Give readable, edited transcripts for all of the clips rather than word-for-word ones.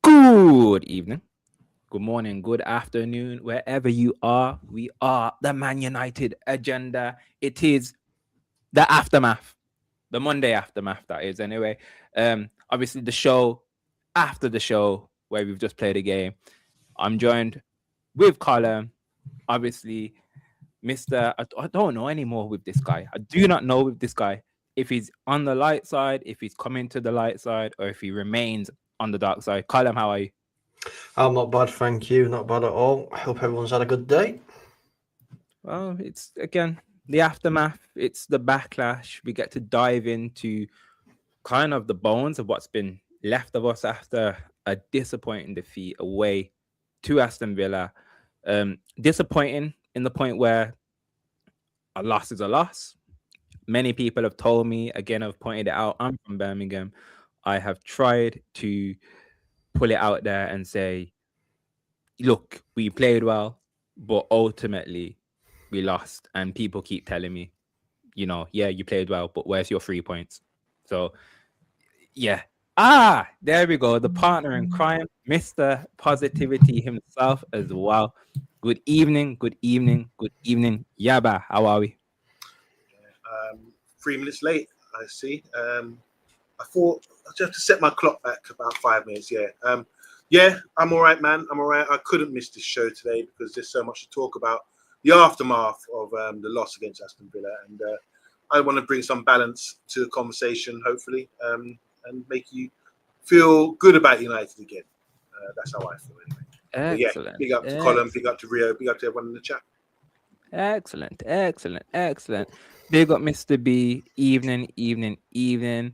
Good evening, good morning, good afternoon, wherever you are. We are the Man United agenda. It is the aftermath, the Monday aftermath, that is, anyway. Obviously, the show after the show where we've just played a game. I'm joined with Colin, obviously, Mr. I don't know anymore with this guy. I do not know with this guy if he's on the light side, if he's coming to the light side, or if he remains on the dark side. Colin, how are you? I'm not bad, thank you. Not bad at all. I hope everyone's had a good day. Well, it's again the aftermath. It's the backlash. We get to dive into kind of the bones of what's been left of us after a disappointing defeat away to Aston Villa. Disappointing in the point where a loss is a loss. Many people have told me, again, I've pointed it out, I'm from Birmingham. I have tried to pull it out there and say, look, we played well, but ultimately we lost. And people keep telling me, yeah, you played well, but where's your 3 points? So, yeah. There we go. The partner in crime, Mr. Positivity himself as well. Good evening, good evening, good evening. Yaba, how are we? 3 minutes late, I see. I thought I just have to set my clock back about 5 minutes. Yeah, I'm all right, man. I'm all right. I couldn't miss this show today because there's so much to talk about. The aftermath of the loss against Aston Villa, and I want to bring some balance to the conversation, hopefully, and make you feel good about United again. That's how I feel, anyway. Excellent. Big up to Colin, big up to Rio, big up to everyone in the chat. Excellent. Big up, Mr. B. Evening.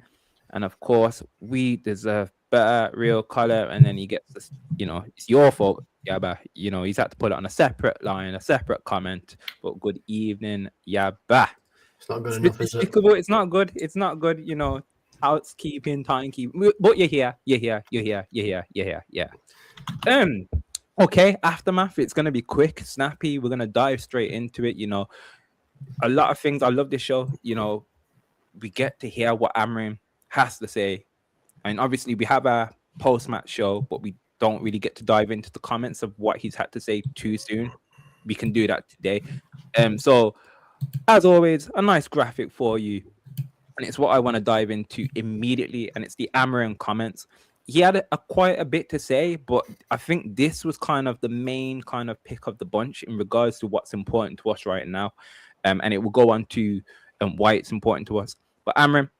And of course, we deserve better, real color. And then he gets this, it's your fault, Yaba. He's had to put it on a separate line, a separate comment. But good evening, Yaba. It's not good enough, is it? It's not good. It's not good, housekeeping, timekeeping. But you're here. Yeah. Okay, aftermath. It's gonna be quick, snappy. We're gonna dive straight into it. A lot of things. I love this show. We get to hear what Amorim has to say, and obviously we have a post-match show, but we don't really get to dive into the comments of what he's had to say too soon. We can do that today. So as always, a nice graphic for you, and it's what I want to dive into immediately, and it's the Amorim comments. He had quite a bit to say, but I think this was kind of the main kind of pick of the bunch in regards to what's important to us right now. And it will go on to why it's important to us. But Amorim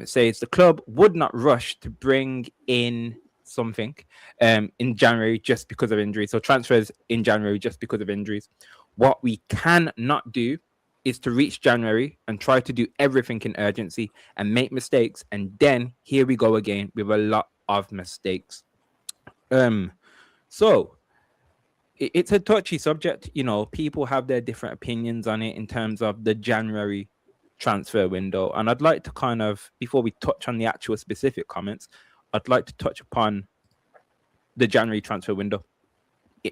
says the club would not rush to bring in something in January just because of injuries. So transfers in January just because of injuries. What we cannot do is to reach January and try to do everything in urgency and make mistakes. And then here we go again with a lot of mistakes. So it's a touchy subject. People have their different opinions on it in terms of the January transfer window. And I'd like to kind of, before we touch on the actual specific comments, I'd like to touch upon the January transfer window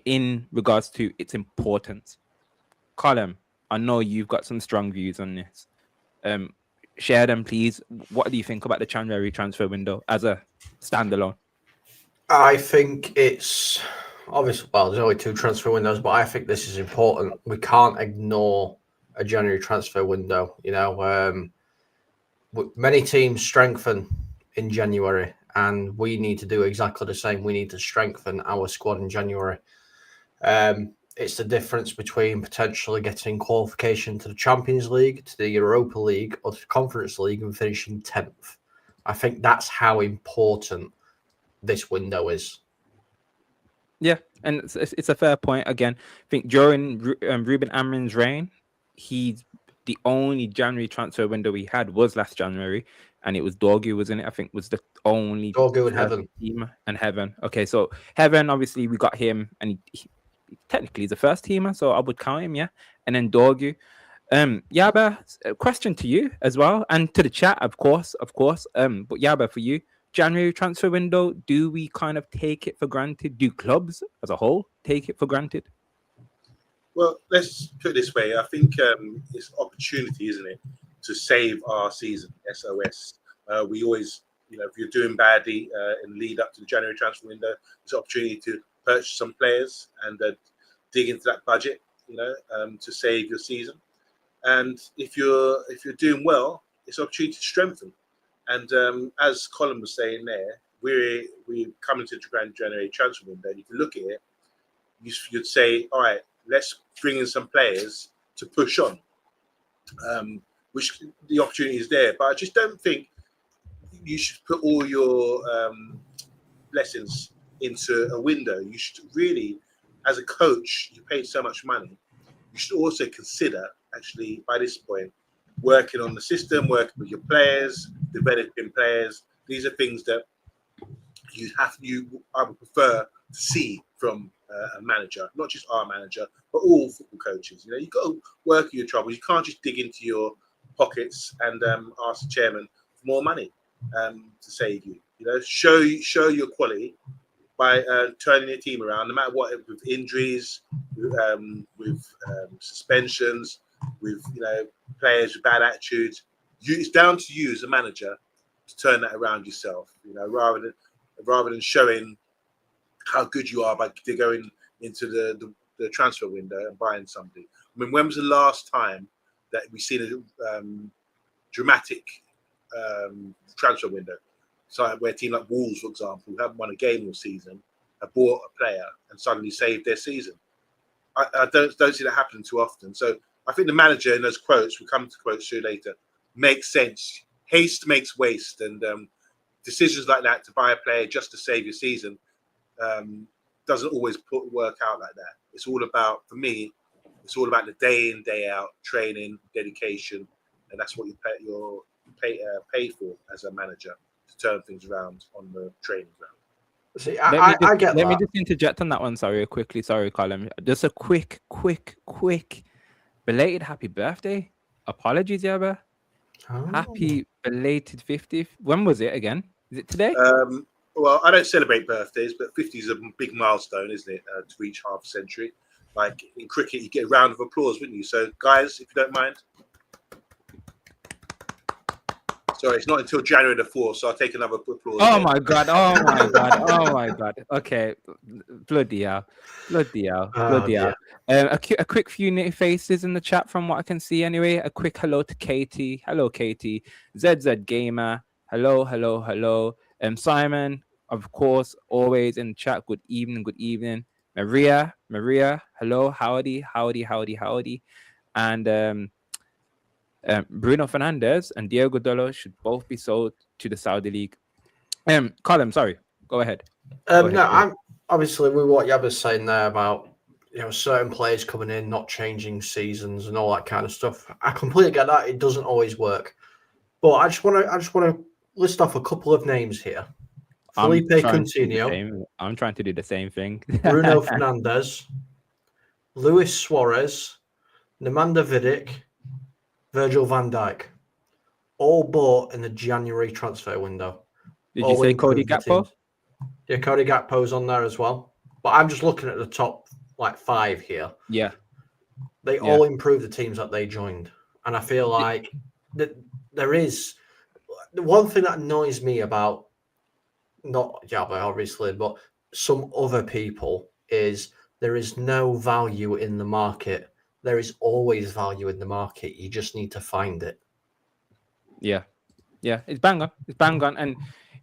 in regards to its importance. Colin, I know you've got some strong views on this. Share them, please. What do you think about the January transfer window as a standalone? I think it's obvious. Well, there's only 2 transfer windows, but I think this is important. We can't ignore a January transfer window. Many teams strengthen in January, and we need to do exactly the same. We need to strengthen our squad in January. It's the difference between potentially getting qualification to the Champions League, to the Europa League, or to the Conference League and finishing 10th. I think that's how important this window is. Yeah, and it's a fair point. Again, I think during Ruben Amorim's reign, the only January transfer window we had was last January, and it was Dorgu, wasn't it? I think was the only Dorgu and Heaven. Team and Heaven. Okay, so Heaven, obviously we got him, and technically he's a first teamer, so I would count him, yeah. And then Dorgu. Yaba, a question to you as well, and to the chat, of course. But Yaba, for you, January transfer window, do we kind of take it for granted? Do clubs as a whole take it for granted? Well, let's put it this way. I think it's opportunity, isn't it, to save our season, SOS. We always, if you're doing badly in lead up to the January transfer window, it's an opportunity to purchase some players and dig into that budget, to save your season. And if you're doing well, it's an opportunity to strengthen. And as Colin was saying there, we're coming to the January transfer window. And if you look at it, you'd say, all right, let's bring in some players to push on, which the opportunity is there. But I just don't think you should put all your blessings into a window. You should really, as a coach, you paid so much money, you should also consider, actually, by this point, working on the system, working with your players, developing players. These are things that I would prefer to see from a manager, not just our manager, but all football coaches. You've got to work your troubles. You can't just dig into your pockets and ask the chairman for more money to save you. Show your quality by turning your team around, no matter what, with injuries, with suspensions, with players with bad attitudes. It's down to you as a manager to turn that around yourself. Rather than showing how good you are by going into the transfer window and buying something. I mean, when was the last time that we've seen a dramatic transfer window? So where a team like Wolves, for example, who haven't won a game all season, have bought a player and suddenly saved their season. I don't see that happening too often. So I think the manager in those quotes, we'll come to quotes soon later, makes sense. Haste makes waste, and decisions like that to buy a player just to save your season doesn't always work out like that. It's all about, for me, it's all about the day in, day out training, dedication, and that's what you're paid for as a manager, to turn things around on the training ground. See, I get that. Let me just interject on that one. Sorry, Colin. Just a quick belated happy birthday. Apologies, Yaba. Oh. Happy belated 50th. When was it again? Is it today? Well, I don't celebrate birthdays, but 50 is a big milestone, isn't it? To reach half a century. Like in cricket, you get a round of applause, wouldn't you? So, guys, if you don't mind. Sorry, it's not until January the 4th, so I'll take another applause. Oh my god! Okay, bloody hell. A quick few new faces in the chat from what I can see. Anyway, a quick hello to Katie. Hello, Katie. ZZ Gamer. Hello. Simon, of course, always in the chat. Good evening. Maria. Hello, howdy. And Bruno Fernandes and Diego Dolo should both be sold to the Saudi League. Colin, sorry, go ahead. I'm obviously with what Yaba's saying there about certain players coming in, not changing seasons and all that kind of stuff. I completely get that. It doesn't always work, but I just want to list off a couple of names here. Felipe Coutinho. I'm trying to do the same thing. Bruno Fernandes, Luis Suarez, Nemanja Vidic, Virgil van Dijk, all bought in the January transfer window. Did you say Cody Gakpo? Yeah, Cody Gakpo's on there as well. But I'm just looking at the top 5 here. Yeah. They all improved the teams that they joined. And I feel like that there is the one thing that annoys me about not Jabba, obviously, but some other people is there is no value in the market. There is always value in the market. You just need to find it. Yeah, it's bang on.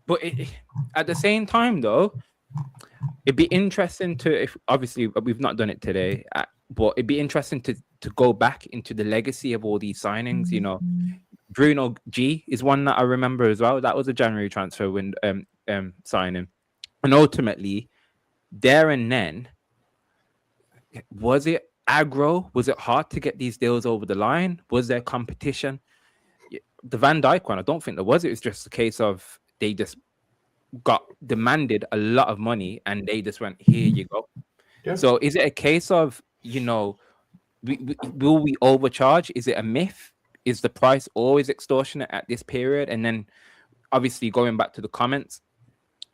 But at the same time, though, it'd be interesting if obviously we've not done it today, but it'd be interesting to go back into the legacy of all these signings. Bruno G is one that I remember as well. That was a January transfer signing, and ultimately, there and then, was it aggro? Was it hard to get these deals over the line? Was there competition? The Van Dijk one, I don't think there was. It was just a case of they just got demanded a lot of money and they just went, here you go. Yeah. So is it a case of, will we overcharge? Is it a myth? Is the price always extortionate at this period? And then obviously going back to the comments,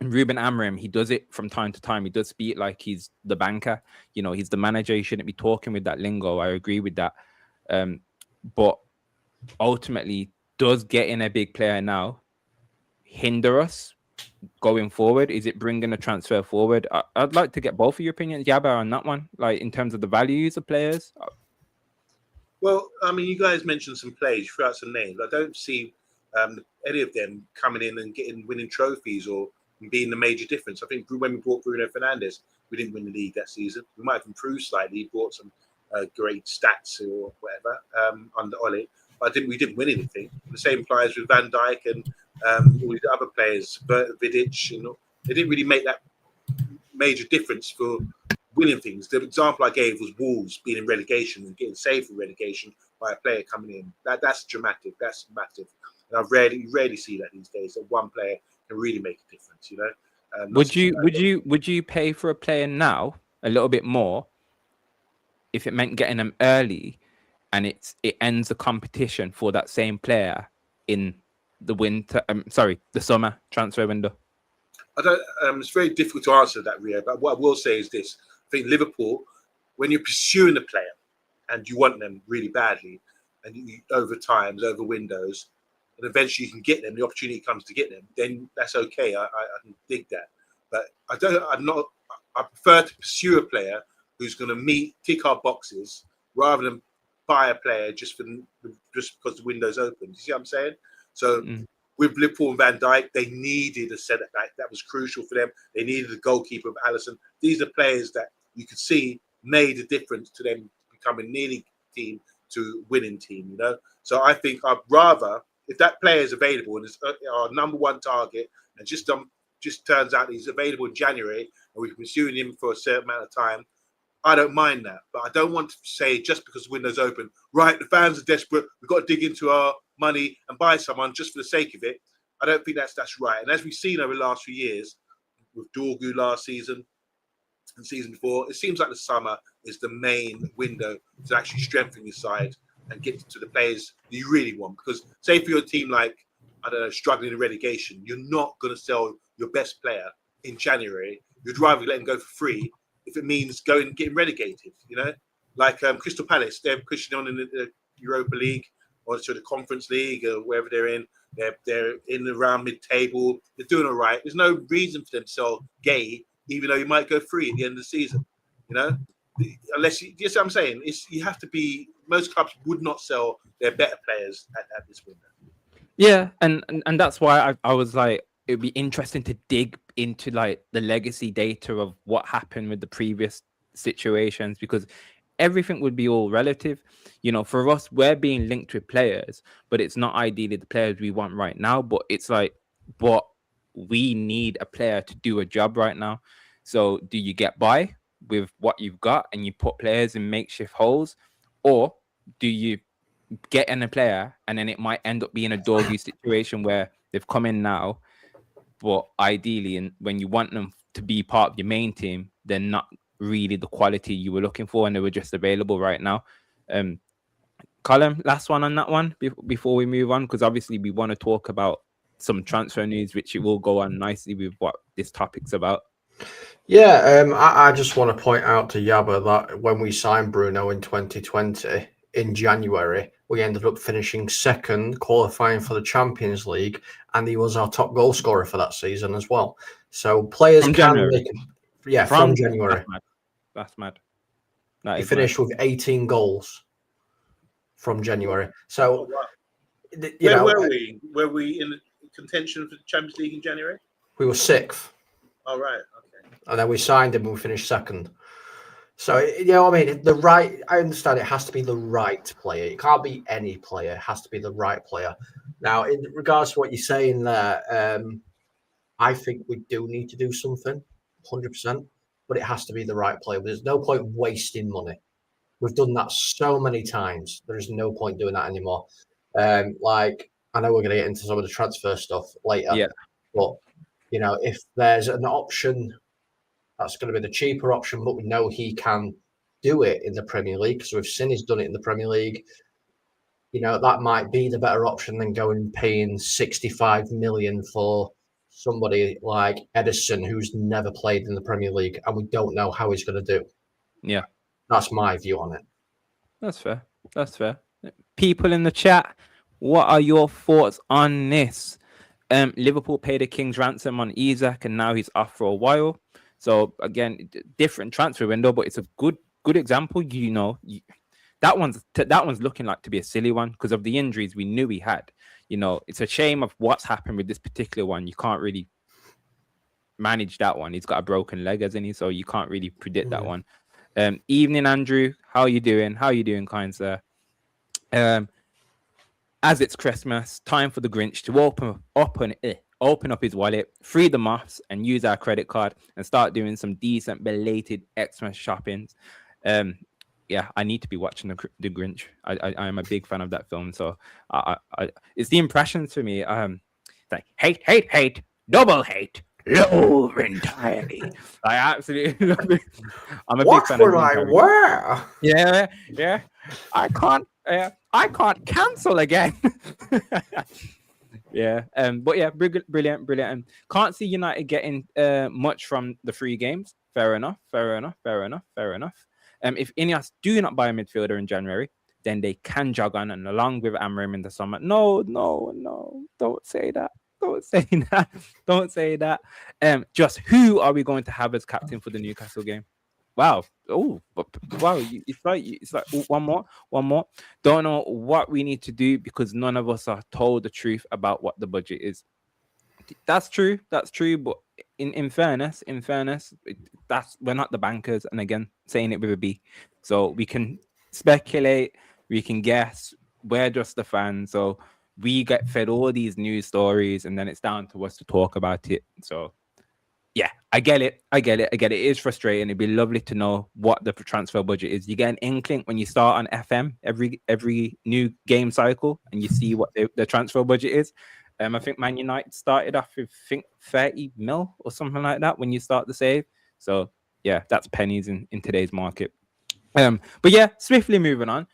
Ruben Amorim, he does it from time to time. He does speak like he's the banker. He's the manager. He shouldn't be talking with that lingo. I agree with that. But ultimately, does getting a big player now hinder us going forward? Is it bringing a transfer forward? I'd like to get both of your opinions, Yaba, on that one, like in terms of the values of players. Well, I mean, you guys mentioned some players, throughout some names. I don't see any of them coming in and winning trophies or being the major difference. I think when we bought Bruno Fernandes, we didn't win the league that season. We might have improved slightly. He brought some great stats or whatever under Ole, but we didn't win anything. The same applies with Van Dijk and all these other players, Vidic. They didn't really make that major difference for winning things. The example I gave was Wolves being in relegation and getting saved from relegation by a player coming in. That's dramatic. That's massive. And I rarely see that these days. That one player can really make a difference. Would you pay for a player now a little bit more if it meant getting them early, and it ends the competition for that same player in the the summer transfer window? I don't. It's very difficult to answer that, Rio. But what I will say is this: I think Liverpool, when you're pursuing a player and you want them really badly, and over times, over windows, and eventually you can get them, the opportunity comes to get them, then that's okay. I can dig that. But I prefer to pursue a player who's going to tick our boxes rather than buy a player just because the window's open. You see what I'm saying? So with Liverpool and Van Dijk, they needed a centre back. That was crucial for them. They needed a goalkeeper of Alisson. These are players that you could see made a difference to them becoming nearly team to winning team. So I think I'd rather, if that player is available and is our number one target, and just turns out he's available in January and we've been pursuing him for a certain amount of time, I don't mind that. But I don't want to say just because the window's open, right, the fans are desperate, we've got to dig into our money and buy someone just for the sake of it. I don't think that's right. And as we've seen over the last few years, with Dorgu last season and season before, it seems like the summer is the main window to actually strengthen your side and get to the players that you really want. Because say for your team like, I don't know, struggling in relegation, you're not going to sell your best player in January. You'd rather let him go for free if it means getting relegated, like Crystal Palace, they're pushing on in the Europa League or to the Conference League or wherever they're in. They're in around mid-table. They're doing all right. There's no reason for them to sell Gay, even though you might go free at the end of the season. Unless you see what I'm saying. You have to be. Most clubs would not sell their better players at this window. Yeah, and that's why I was like, it'd be interesting to dig into like the legacy data of what happened with the previous situations, because everything would be all relative. For us, we're being linked with players, but it's not ideally the players we want right now. But it's like, but we need a player to do a job right now. So do you get by with what you've got and you put players in makeshift holes, or do you get in a player and then it might end up being a doggy situation where they've come in now, but ideally, and when you want them to be part of your main team, they're not really the quality you were looking for, and they were just available right now. Colin, last one on that one before we move on, because obviously we want to talk about some transfer news, which it will go on nicely with what this topic's about. Yeah, I just want to point out to Yaba that when we signed Bruno in 2020, in January, we ended up finishing second, qualifying for the Champions League, and he was our top goal scorer for that season as well. So players From can January. from January. That's mad. He finished with 18 goals from January. So, where were we? Were we in contention for the Champions League in January? We were sixth. Oh, right. Okay. And then we signed him and we finished second. So, I understand it has to be the right player. It can't be any player. It has to be the right player. Now, in regards to what you're saying there, I think we do need to do something, 100%, but it has to be the right player. There's no point wasting money. We've done that so many times. There is no point doing that anymore. I know we're going to get into some of the transfer stuff later. Yeah. But, if there's an option That's going to be the cheaper option, but we know he can do it in the Premier League because we've seen he's done it in the Premier League. You know, that might be the better option than going and paying 65 million for somebody like Edison, who's never played in the Premier League, and we don't know how he's going to do. Yeah. That's my view on it. That's fair. That's fair. People in the chat, what are your thoughts on this? Liverpool paid a king's ransom on Isaac, and now he's off for a while. So again, different transfer window, but it's a good example. You know, that one's looking like to be a silly one because of the injuries we knew he had. You know, it's a shame of what's happened with this particular one. You can't really manage that one. He's got a broken leg, hasn't he? So you can't really predict that one. Evening, Andrew. How are you doing? How are you doing, kind sir? As it's Christmas, time for the Grinch to open up his wallet, free the moths, and use our credit card and start doing some decent belated Xmas shoppings. Yeah, I need to be watching the Grinch. I am a big fan of that film, so it's the impressions for me. Like hate, double hate, loathe entirely. I absolutely love it. I'm a big fan of I wear? Yeah. I can't cancel again. Yeah. But yeah, brilliant. Can't see United getting much from the free games. Fair enough. If Ineos do not buy a midfielder in January, then they can jog on and along with Amorim in the summer. No, don't say that. Don't say that. Just who are we going to have as captain for the Newcastle game? Wow. Oh, wow. It's like one more. Don't know what we need to do because none of us are told the truth about what the budget is. That's true. But in fairness, that's we're not the bankers. And again, saying it with a B. So we can speculate, we can guess. We're just the fans. So we get fed all these news stories and then it's down to us to talk about it. So yeah, I get it. It is frustrating. It'd be lovely to know what the transfer budget is. You get an inkling when you start on FM every new game cycle and you see what the transfer budget is. I think Man United started off with 30 mil or something like that when you start the save. So yeah, that's pennies in today's market. But yeah, swiftly moving on.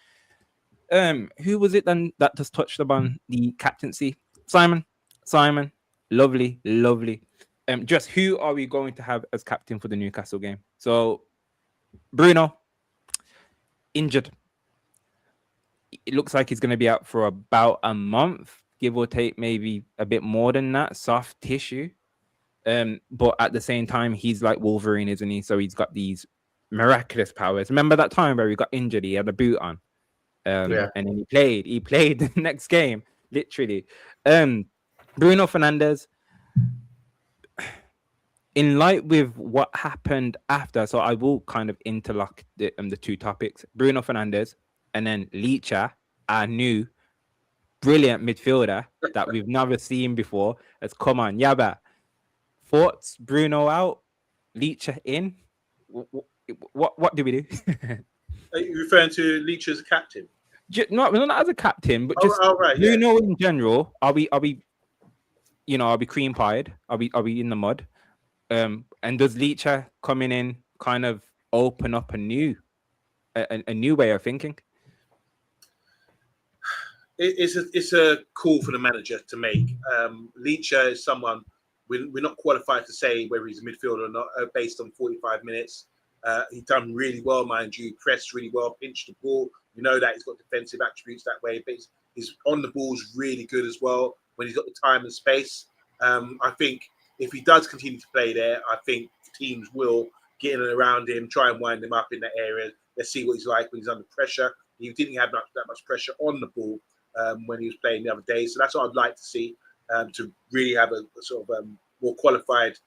Who was it then that just touched upon the captaincy? Simon, lovely. Just who are we going to have as captain for the Newcastle game? So Bruno injured. It looks like he's going to be out for about a month, give or take, maybe a bit more than that. Soft tissue. But at the same time, he's like Wolverine, isn't he? So he's got these miraculous powers. Remember that time where he got injured? He had a boot on. And then he played the next game, literally. Bruno Fernandes, in light with what happened after, so I will kind of interlock the two topics. Bruno Fernandes and then Licha, our new brilliant midfielder that we've never seen before, has come on. Yaba, thoughts? Bruno out, Licha in. What do we do? Are you referring to Licha as a captain? Not as a captain, but just Bruno in general. Are we cream pied? Are we in the mud? And does Licha coming in kind of open up a new way of thinking? It's a call for the manager to make. Licha is someone we're not qualified to say whether he's a midfielder or not based on 45 minutes. He's done really well, mind you, pressed really well, pinched the ball. We know that he's got defensive attributes that way, but he's on the ball's really good as well when he's got the time and space. I think if he does continue to play there, I think teams will get in and around him, try and wind him up in that area. Let's see what he's like when he's under pressure. He didn't have that much pressure on the ball when he was playing the other day. So that's what I'd like to see, to really have a sort of more qualified.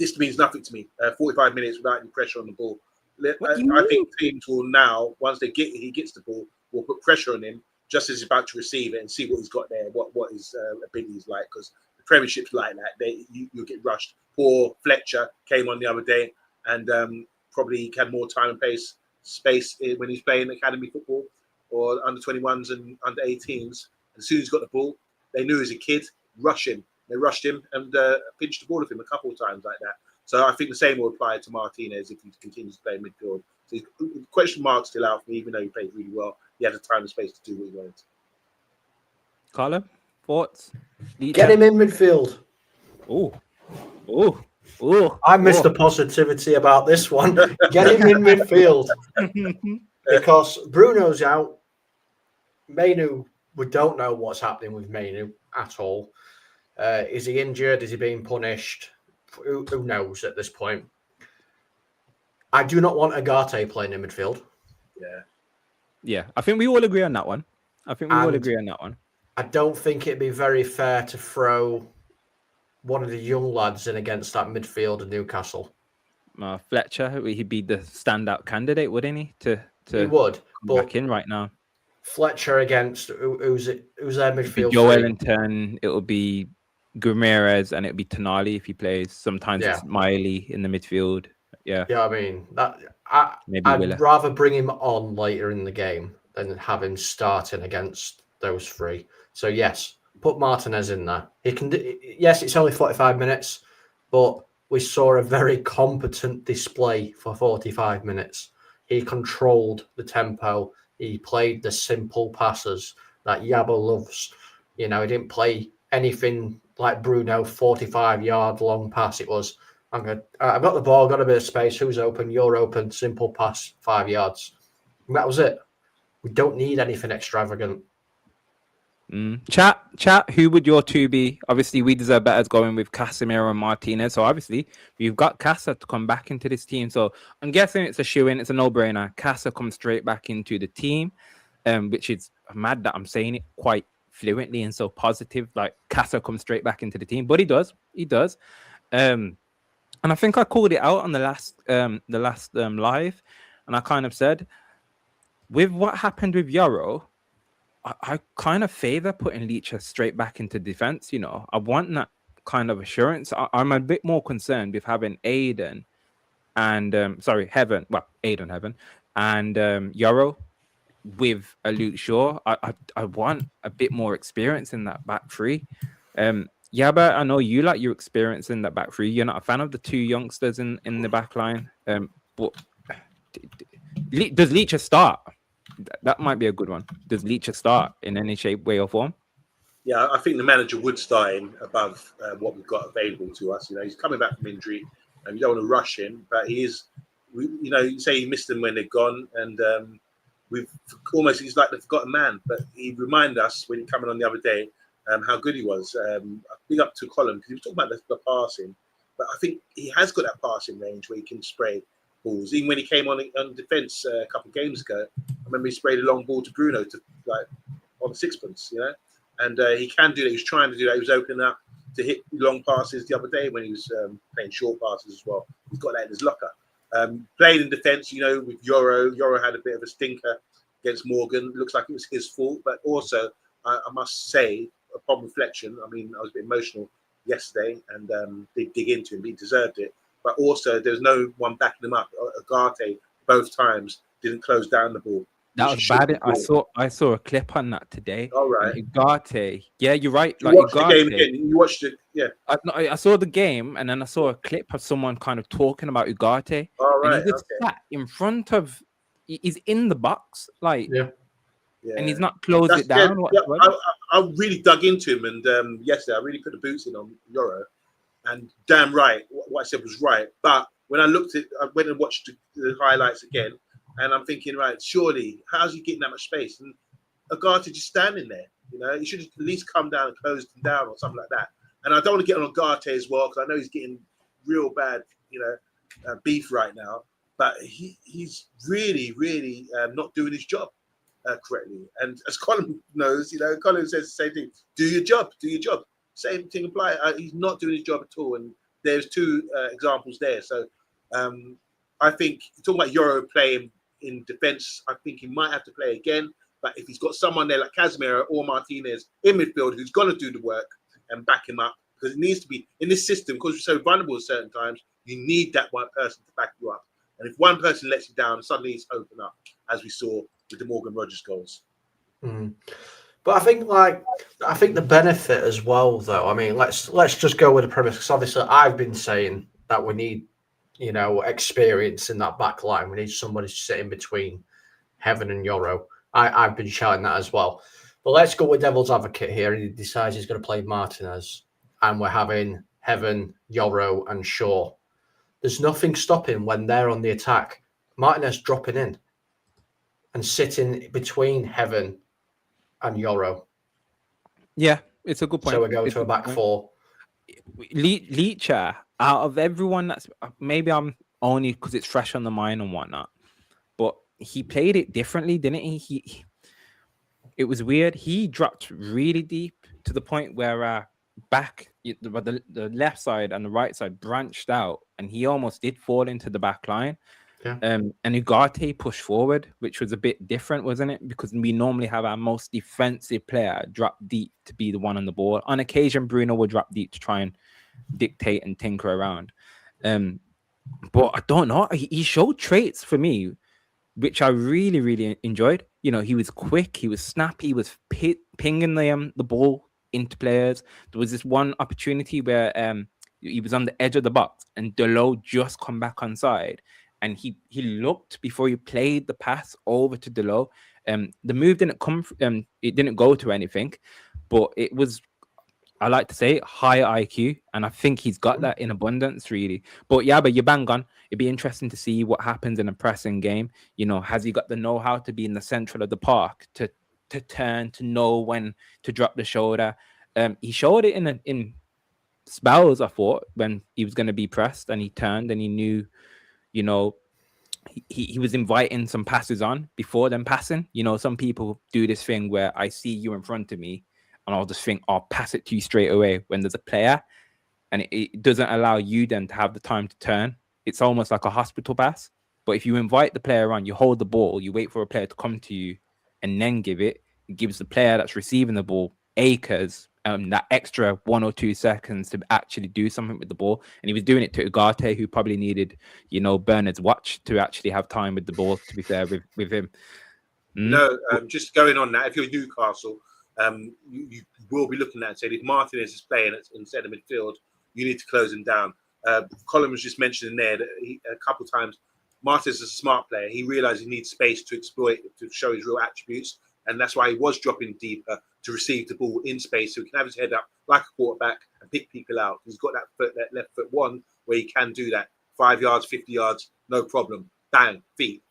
This means nothing to me. 45 minutes without any pressure on the ball. I think teams will now, once he gets the ball, will put pressure on him just as he's about to receive it and see what he's got there, what his ability is like. Because the Premiership's like that. You'll get rushed. Poor Fletcher came on the other day and probably had more time and space when he's playing academy football or under 21s and under 18s. As soon as he got the ball, they knew as a kid, rush him. They rushed him and pinched the ball of him a couple of times like that. So I think the same will apply to Martinez if he continues to play midfield. So question mark still out for me, even though he played really well. He had the time and space to do what he wanted. Carlo, thoughts? Get him in midfield. I missed the positivity about this one. Get him in midfield. Because Bruno's out. Mainoo, we don't know what's happening with Mainoo at all. Is he injured? Is he being punished? Who knows at this point? I do not want Agate playing in midfield. Yeah, I think we all agree on that one. I don't think it'd be very fair to throw one of the young lads in against that midfield of Newcastle. Fletcher, he'd be the standout candidate, wouldn't he? He would, come back in right now. Fletcher against who's their midfield? Joe Ellington. It will be Guimaraes, and it'll be Tonali if he plays. Sometimes it's Miley in the midfield. Yeah, I mean I'd rather bring him on later in the game than have him starting against those three. So yes, put Martinez in there. He can. Yes, it's only 45 minutes, but we saw a very competent display for 45 minutes. He controlled the tempo. He played the simple passes that Yaba loves. You know, he didn't play anything like Bruno, 45-yard long pass. It was, I've got the ball, got a bit of space. Who's open? You're open. Simple pass, 5 yards. And that was it. We don't need anything extravagant. Chat, who would your two be? Obviously, we deserve better going with Casemiro and Martinez. So obviously, we've got Casa to come back into this team. So I'm guessing it's a shoe-in. It's a no-brainer. Casa comes straight back into the team, which is mad that I'm saying it quite fluently and so positive. Like Casa comes straight back into the team, but he does. And I think I called it out on the last live, and I kind of said, with what happened with Yoro, I kind of favor putting Licha straight back into defense. You know, I want that kind of assurance. I'm a bit more concerned with having Heaven, and Yoro with a Luke Shaw. I want a bit more experience in that back three. Yaba, I know you like your experience in that back three. You're not a fan of the two youngsters in the back line. But does Licha start? That might be a good one. Does Licha start in any shape, way, or form? Yeah, I think the manager would start him above what we've got available to us. You know, he's coming back from injury, and you don't want to rush him. But he is, you know, you say you missed them when they're gone, and we've almost, he's like the forgotten man. But he reminded us when he came on the other day how good he was. Big up to Colin, because he was talking about the passing, but I think he has got that passing range where he can spray balls. Even when he came on defence a couple of games ago, I remember he sprayed a long ball to Bruno to like on sixpence, you know, and he can do that. He was trying to do that. He was opening up to hit long passes the other day when he was playing short passes as well. He's got that in his locker. Playing in defence, you know, with Yoro. Yoro had a bit of a stinker against Morgan. Looks like it was his fault, but also I must say, upon reflection, I mean, I was a bit emotional yesterday and did dig into him. He deserved it. But also, there's no one backing him up. Agate, both times, didn't close down the ball. That was bad. I saw a clip on that today. All right. Agate. Yeah, you're right. You watched the game again. You watched it, yeah. I saw the game, and then I saw a clip of someone kind of talking about Ugarte. All right. And he just sat in front of... He's in the box, like... Yeah. And he's not closed it down. I really dug into him, and yesterday I really put the boots in on Yoro. And damn right, what I said was right. But when I went and watched the highlights again, and I'm thinking, right, surely, how's he getting that much space? And Agate just standing there, you know, he should have at least come down and closed him down or something like that. And I don't want to get on Agate as well, because I know he's getting real bad, you know, beef right now. But he's really, really not doing his job correctly. And as Colin knows, you know, Colin says the same thing. Do your job. Same thing apply. He's not doing his job at all. And there's two examples there. So I think, talking about Yoro playing in defence, I think he might have to play again. But if he's got someone there like Casemiro or Martinez in midfield who's going to do the work and back him up, because it needs to be in this system, because we're so vulnerable at certain times, you need that one person to back you up. And if one person lets you down, suddenly it's open up, as we saw with the Morgan Rogers goals. But I think the benefit as well, though. I mean, let's just go with the premise, because obviously I've been saying that we need, experience in that back line. We need somebody to sit in between Heaven and Yoro. I've been shouting that as well. But let's go with devil's advocate here. He decides he's going to play Martinez, and we're having Heaven, Yoro, and Shaw. There's nothing stopping when they're on the attack. Martinez dropping in and sitting between Heaven and Yoro. Yeah, it's a good point. So we go to a back four. Licha, out of everyone, that's maybe I'm only because it's fresh on the mind and whatnot, but he played it differently, didn't he? It was weird. He dropped really deep to the point where the left side and the right side branched out, and he almost did fall into the back line. Yeah. And Ugarte pushed forward, which was a bit different, wasn't it? Because we normally have our most defensive player drop deep to be the one on the ball. On occasion, Bruno will drop deep to try and dictate and tinker around. But I don't know. He showed traits for me, which I really, really enjoyed. He was quick, he was snappy, he was pinging the ball into players. There was this one opportunity where he was on the edge of the box and Delo just come back on side. And he looked before he played the pass over to Delo. The move didn't come. It didn't go to anything, but it was, I like to say, high IQ, and I think he's got that in abundance, really. But you're bang on. It'd be interesting to see what happens in a pressing game. Has he got the know-how to be in the central of the park, to turn, to know when to drop the shoulder? He showed it in spells, I thought, when he was going to be pressed, and he turned and he knew. He was inviting some passes on before them passing. Some people do this thing where I see you in front of me and I'll just think I'll pass it to you straight away when there's a player, and it doesn't allow you then to have the time to turn. It's almost like a hospital pass. But if you invite the player on, you hold the ball, you wait for a player to come to you and then give it. It gives the player that's receiving the ball acres, that extra 1 or 2 seconds to actually do something with the ball. And he was doing it to Ugarte, who probably needed, Bernard's watch to actually have time with the ball, to be fair with him. No, just going on that, if you're Newcastle, you will be looking at and saying, if Martinez is playing instead of midfield, you need to close him down. Colin was just mentioning there that a couple of times, Martinez is a smart player. He realized he needs space to exploit, to show his real attributes. And that's why he was dropping deeper to receive the ball in space, so he can have his head up like a quarterback and pick people out. He's got that left foot one where he can do that. 5 yards, 50 yards, no problem. Bang, feet,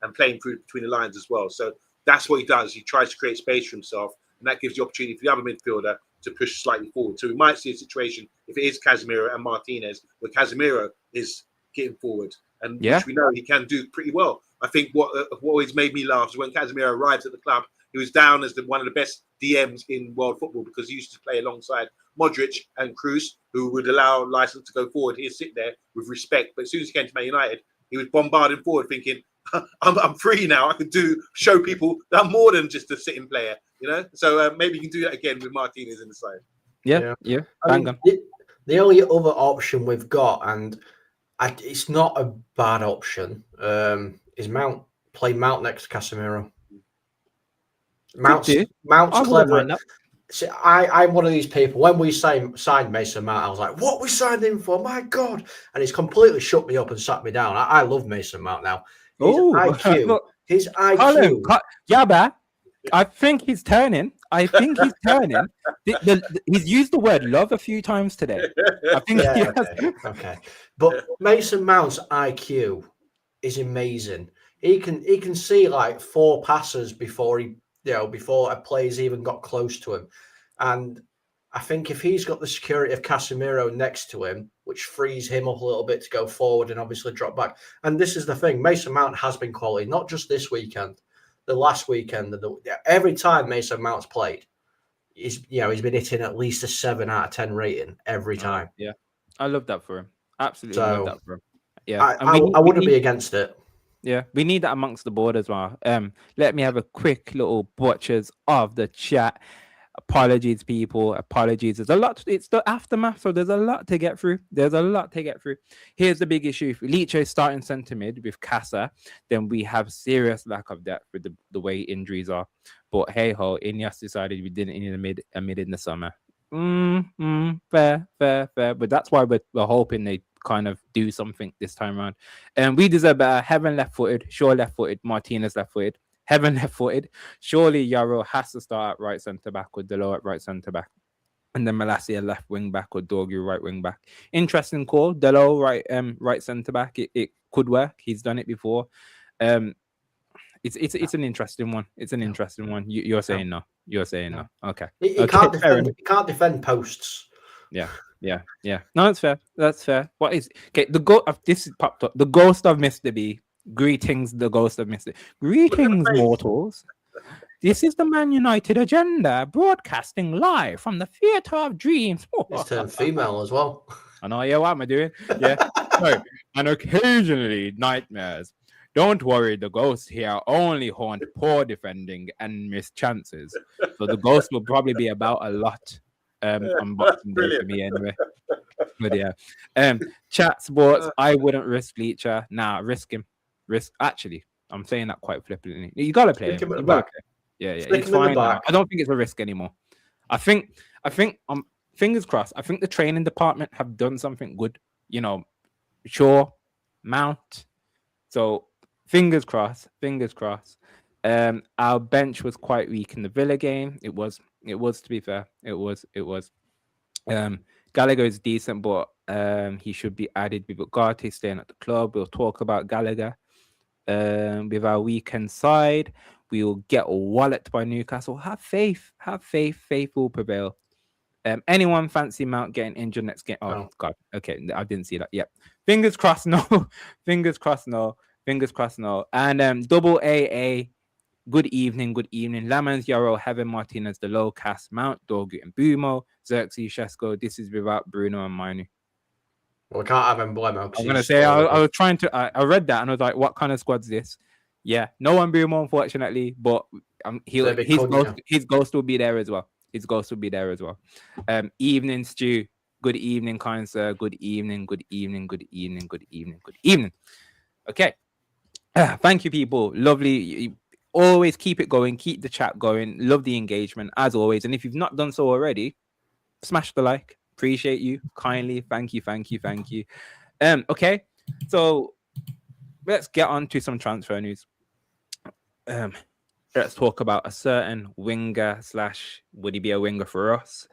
and playing through between the lines as well. So that's what he does. He tries to create space for himself, and that gives the opportunity for the other midfielder to push slightly forward. So we might see a situation, if it is Casemiro and Martinez, where Casemiro is getting forward, and which we know he can do pretty well. I think what always made me laugh is when Casemiro arrived at the club, he was down as one of the best DMs in world football because he used to play alongside Modric and Kroos, who would allow license to go forward. He'd sit there with respect. But as soon as he came to Man United, he was bombarding forward thinking, I'm free now. I can show people that I'm more than just a sitting player, So maybe you can do that again with Martinez in the side. Yeah. I mean, the only other option we've got, and it's not a bad option, is play Mount next to Casemiro. Mount's clever. See, I'm one of these people. When we signed Mason Mount, I was like, "What we signed him for? My God!" And he's completely shut me up and sat me down. I love Mason Mount now. His IQ. Yabba, I think he's turning. He's used the word love a few times today. I think he has. Okay. But Mason Mount's IQ is amazing. He can see like 4 passes before a player's even got close to him. And I think if he's got the security of Casemiro next to him, which frees him up a little bit to go forward and obviously drop back. And this is the thing, Mason Mount has been quality, not just this weekend, the last weekend. Every time Mason Mount's played, he's been hitting at least a 7 out of 10 rating every time. Yeah, I love that for him. Absolutely love that for him. Yeah, I wouldn't be against it. Yeah, we need that amongst the board as well. Let me have a quick little butchers of the chat. Apologies, people. Apologies. There's a lot. It's the aftermath, so there's a lot to get through. Here's the big issue. If Licha is starting centre mid with Casa, then we have serious lack of depth with the way injuries are. But hey ho, Ineos decided we didn't need a mid in the summer. Fair. But that's why we're hoping they kind of do something this time around. And we deserve better. Heaven left-footed, Shaw left-footed, Martinez left-footed, Heaven left-footed. Surely Yarrow has to start at right centre back with Delo at right centre back. And then Malacia left wing back or Dorgu right wing back. Interesting call. Delo right centre back. It could work. He's done it before. It's an interesting one. It's an interesting one. You're saying no. You're saying no. Okay. He can't defend. He can't defend posts. Yeah. No, that's fair. That's fair. What is okay? The ghost of this is popped up. The ghost of Mr. B. Greetings, the ghost of Mr. Greetings, mortals. This is the Man United agenda, broadcasting live from the Theatre of Dreams. It's turned female as well. I know. Yeah, what am I doing? Yeah. No, and occasionally nightmares. Don't worry, the ghosts here only haunt poor defending and missed chances. So the ghost will probably be about a lot on Boxing Day for me anyway. But yeah. Chat sports, I wouldn't risk Licha. Nah, risk him. Actually, I'm saying that quite flippantly. You gotta play him. You gotta play. Yeah, it's fine now. I don't think it's a risk anymore. I think fingers crossed. I think the training department have done something good. You know, Shaw, Mount. So fingers crossed. Our bench was quite weak in the Villa game. It was to be fair. It was. Gallagher is decent, but he should be added. We've got Garte staying at the club. We'll talk about Gallagher. With our weekend side, we will get walloped by Newcastle. Have faith. Faith will prevail. Anyone fancy Mount getting injured next game? Oh, no. God. Okay, I didn't see that. Yep. Fingers crossed, no. Fingers crossed, no. And double AA. Good evening. Lamans, Yarrow, Heaven, Martinez, the low cast, Mount, Dorgu, and Bumo, Xerxes, Shesko. This is without Bruno and Mainoo. Well, we can't have him Blemo. I'm gonna say I was trying to. I read that and I was like, "What kind of squad's this?" Yeah, no one Bumo, unfortunately, but his ghost will be there as well. Evening, Stu. Good evening, kind sir. Good evening. Okay. Thank you, people. Lovely. Always keep it going. Keep the chat going. Love the engagement as always. And if you've not done so already, smash the like. Appreciate you kindly. Thank you. Okay, so let's get on to some transfer news. Let's talk about a certain winger / would he be a winger for us?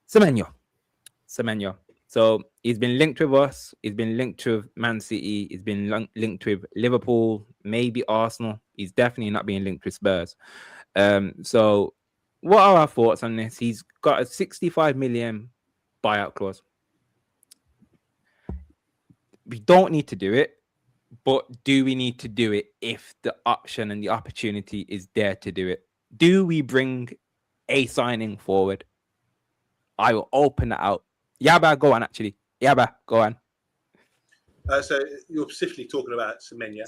Semenyo. So he's been linked with us. He's been linked with Man City. He's been linked with Liverpool, maybe Arsenal. He's definitely not being linked with Spurs. So what are our thoughts on this? He's got a 65 million buyout clause. We don't need to do it, but do we need to do it if the option and the opportunity is there to do it? Do we bring a signing forward? I will open that out. Yaba, go on, actually. Yaba, go on. So you're specifically talking about Semenyo.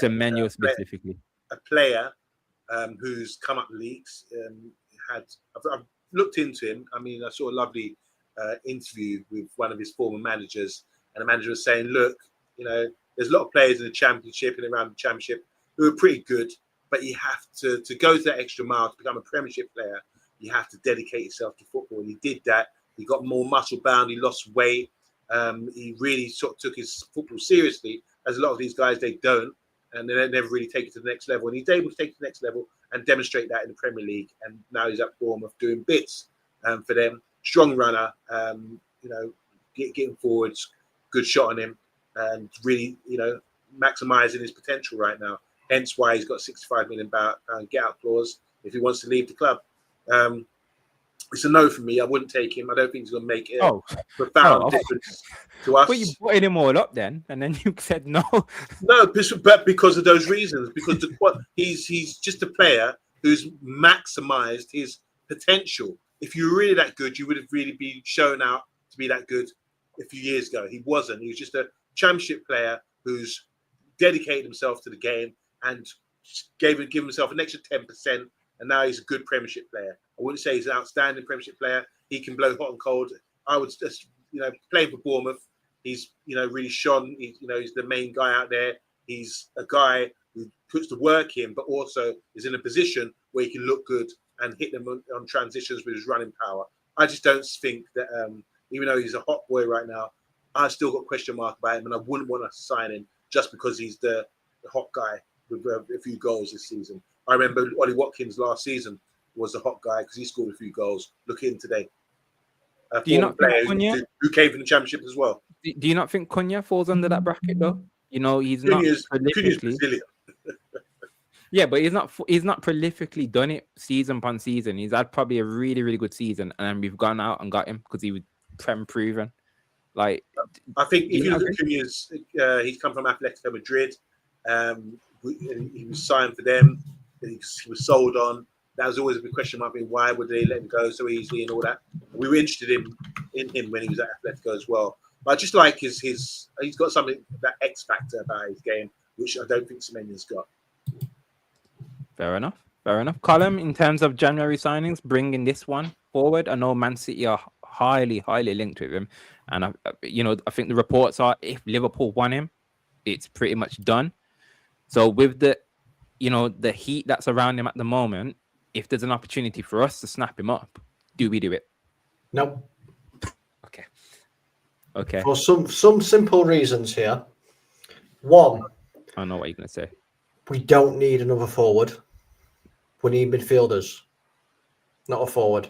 Semenyo specifically. A player who's come up the leagues. I've looked into him. I mean, I saw a lovely interview with one of his former managers, and the manager was saying, look, you know, there's a lot of players in the championship and around the championship who are pretty good, but you have to go to that extra mile to become a Premiership player. You have to dedicate yourself to football. And he did that. He got more muscle bound. He lost weight. He really sort of took his football seriously, as a lot of these guys, they don't. And they never really take it to the next level. And he's able to take it to the next level and demonstrate that in the Premier League. And now he's at Bournemouth doing bits for them. Strong runner, you know, getting forwards, good shot on him, and really, you know, maximising his potential right now. Hence why he's got £65 million get-out clause if he wants to leave the club. It's a no for me. I wouldn't take him. I don't think he's going to make a profound difference to us. But you put him all up then, and then you said no. No, but because of those reasons. Because he's just a player who's maximised his potential. If you were really that good, you would have really been shown out to be that good a few years ago. He wasn't. He was just a championship player who's dedicated himself to the game and gave himself an extra 10%. And now he's a good Premiership player. I wouldn't say he's an outstanding Premiership player. He can blow hot and cold. I would just, you know, playing for Bournemouth. He's, you know, really shone. He's the main guy out there. He's a guy who puts the work in, but also is in a position where he can look good and hit them on transitions with his running power. I just don't think that, even though he's a hot boy right now, I still got a question mark about him, and I wouldn't want to sign him just because he's the hot guy with a few goals this season. I remember Ollie Watkins last season was the hot guy because he scored a few goals. Look at him today. Do you not think Cunha, who came from the Championship as well? do you not think Cunha falls under that bracket though? You know, he's Cunha's not prolifically. Yeah, but he's not prolifically done it season upon season. He's had probably a really, really good season, and then we've gone out and got him because he was prem proven. Like, I think if you look at Cunha's, he's come from Atletico Madrid. He was signed for them. He was sold on. That was always a big question mark. Why would they let him go so easily and all that? We were interested in him when he was at Atletico as well. But I just like his he's got something, that X factor about his game, which I don't think Semenya's got. Fair enough. Colin, in terms of January signings, bringing this one forward, I know Man City are highly linked with him, and I think the reports are if Liverpool want him, it's pretty much done. So with the heat that's around him at the moment, if there's an opportunity for us to snap him up, do we do it? No. Okay. For some simple reasons here. One, I know what you're gonna say. We don't need another forward. We need midfielders, not a forward.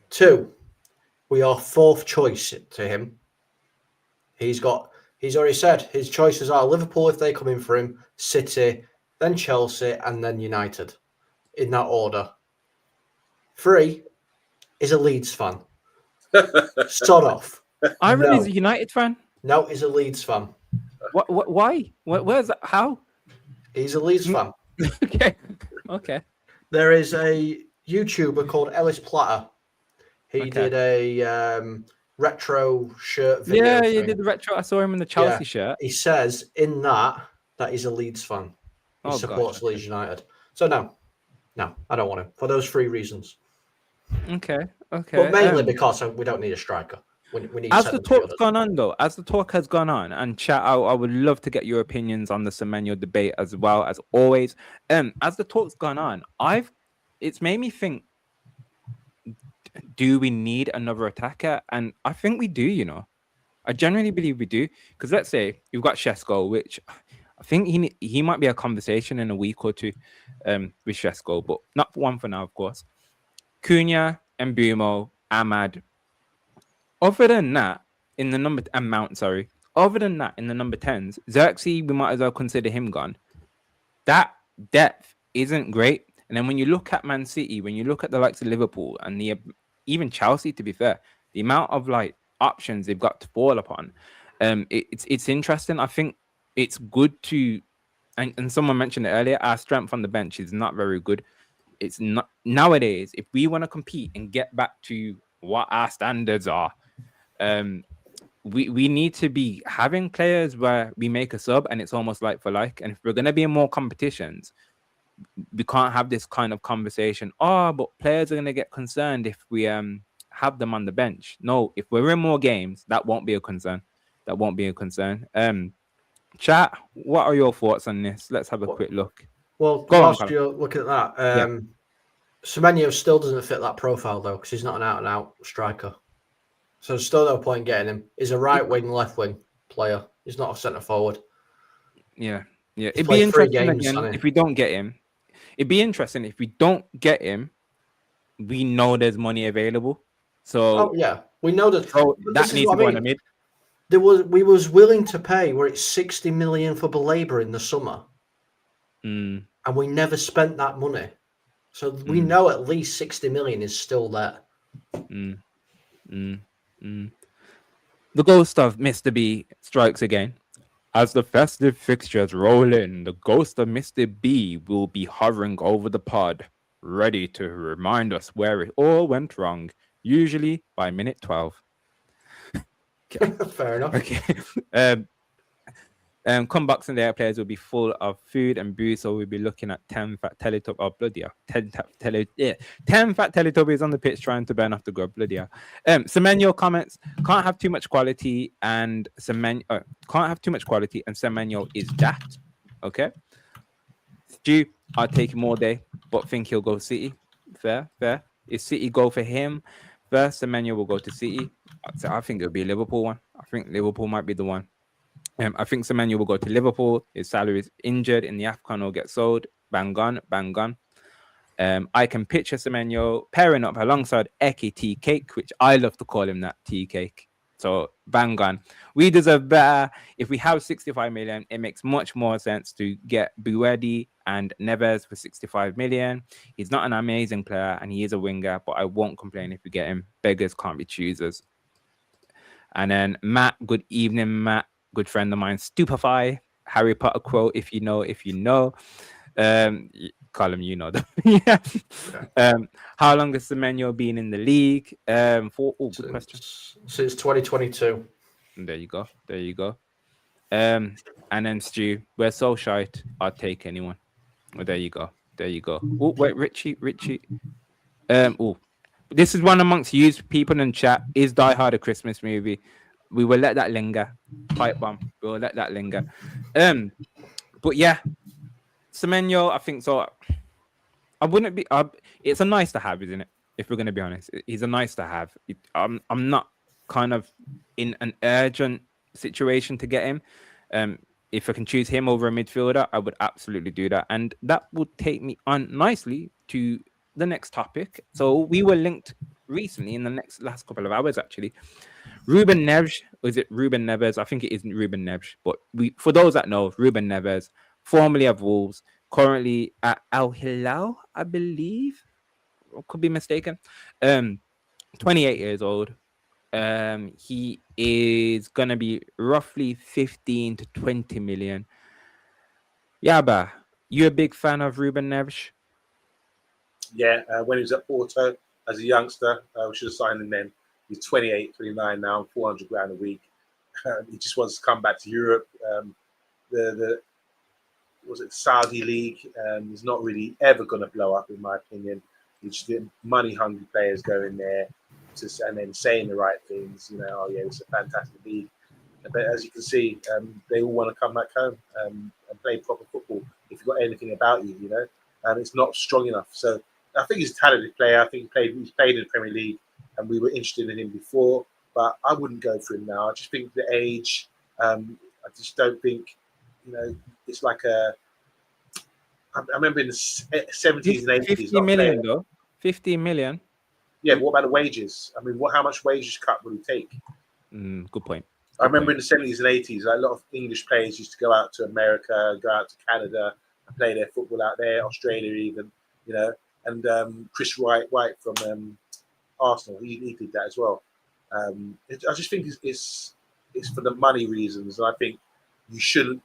Two, we are fourth choice to him. He's already said his choices are Liverpool if they come in for him, City, then Chelsea, and then United, in that order. Three, is a Leeds fan. Sod off. Iron is a United fan. No, he's a Leeds fan. What? Why? Where's that? How? He's a Leeds fan. Okay. There is a YouTuber called Ellis Platter. He did a retro shirt video. Yeah, he did the retro. I saw him in the Chelsea shirt. He says in that he's a Leeds fan. He supports Leeds United. So no, I don't want him for those three reasons. Okay. But mainly because we don't need a striker. We need as the talk's gone on, though, as the talk has gone on, and chat out, I would love to get your opinions on the Semenyo debate as well as always. As the talk's gone on, it's made me think: do we need another attacker? And I think we do. I genuinely believe we do, because let's say you've got Shesko, which I think he might be a conversation in a week or two with Shesko, but not one for now, of course. Cunha, Mbeumo, Ahmad. Other than that, in the number Other than that, in the number 10s, Xerxes, we might as well consider him gone. That depth isn't great. And then when you look at Man City, when you look at the likes of Liverpool and even Chelsea, to be fair, the amount of options they've got to fall upon, it's interesting. I think it's good to, and someone mentioned it earlier, our strength on the bench is not very good. It's not nowadays. If we want to compete and get back to what our standards are, we need to be having players where we make a sub and it's almost like for like. And if we're going to be in more competitions, we can't have this kind of conversation. But players are going to get concerned if we have them on the bench. No, if we're in more games, that won't be a concern. Chat, what are your thoughts on this? Let's have a quick look. Well, whilst you're looking at that, Semenyo still doesn't fit that profile though, because he's not an out-and-out striker. So there's still no point getting him. He's a right wing, left wing player. He's not a centre forward. Yeah. It'd be interesting again if we don't get him. It'd be interesting if we don't get him. We know there's money available. So we know that. So that needs to go in the mid. We was willing to pay where it's 60 million for Baleba in the summer, and we never spent that money. So we know at least 60 million is still there. The ghost of Mr. B strikes again. As the festive fixtures roll in, the ghost of Mr. B will be hovering over the pod, ready to remind us where it all went wrong, usually by minute 12. Fair enough. Okay. Come Boxing Day, players will be full of food and booze, so we'll be looking at 10 fat Teletubbies. Oh, bloody hell. 10 fat Teletubbies on the pitch trying to burn off the grub. Bloody hell. Semenyo comments: can't have too much quality, and Semenyo is that. Okay. Stu, I'll take him all day, but think he'll go City. Fair. Is City go for him? First, Semenyo will go to City. So I think it'll be a Liverpool one. I think Liverpool might be the one. I think Semenyo will go to Liverpool. His salary is injured in the AFCON or get sold. Bang on, bang on. I can picture Semenyo pairing up alongside Eke Tea Cake, which I love to call him that, Tea Cake. So bang on. We deserve better. If we have 65 million, it makes much more sense to get Buedi and Neves for 65 million. He's not an amazing player and he is a winger, but I won't complain if we get him. Beggars can't be choosers. And then Matt, good evening, Matt. Good friend of mine, Stupefy. Harry Potter quote, if you know. Column, you know that. Yeah. How long has Semenyo been in the league? Good question. Since 2022. There you go. And then Stu, we're so shite. I'll take anyone. Well, there you go. Oh, wait, Richie. This is one amongst you people in chat. Is Die Hard a Christmas movie? We will let that linger. Pipe bomb. We'll let that linger. But yeah, Semenyo, I think so. I wouldn't be. It's a nice to have, isn't it? If we're going to be honest, he's a nice to have. I'm not kind of in an urgent situation to get him. If I can choose him over a midfielder, I would absolutely do that. And that would take me on nicely to the next topic. So we were linked recently in the last couple of hours, actually. Ruben Neves, or is it Ruben Neves? I think it isn't Ruben Neves, but for those that know, Ruben Neves, formerly of Wolves, currently at Al Hilal, I believe. Could be mistaken. 28 years old. He is gonna be roughly 15 to 20 million. Yaba, you a big fan of Ruben Neves? Yeah, when he was at Porto as a youngster, we should have signed him then. He's 28, 29 now, 400 grand a week. He just wants to come back to Europe. The Saudi League is not really ever going to blow up, in my opinion. You just get money-hungry players going there and then saying the right things. Oh yeah, it's a fantastic league. But as you can see, they all want to come back home and play proper football. If you've got anything about you, it's not strong enough. So I think he's a talented player. I think he's played in the Premier League, and we were interested in him before. But I wouldn't go for him now. I just think the age. I just don't think. It's like a. I remember in the 70s and 80s. 50 million though. 50 million. Yeah, what about the wages? I mean, how much wages cut would he take? Good point. I remember in the 70s and 80s, a lot of English players used to go out to America, go out to Canada, and play their football out there, Australia even, And Chris White from Arsenal, he did that as well. I just think it's for the money reasons, and I think you shouldn't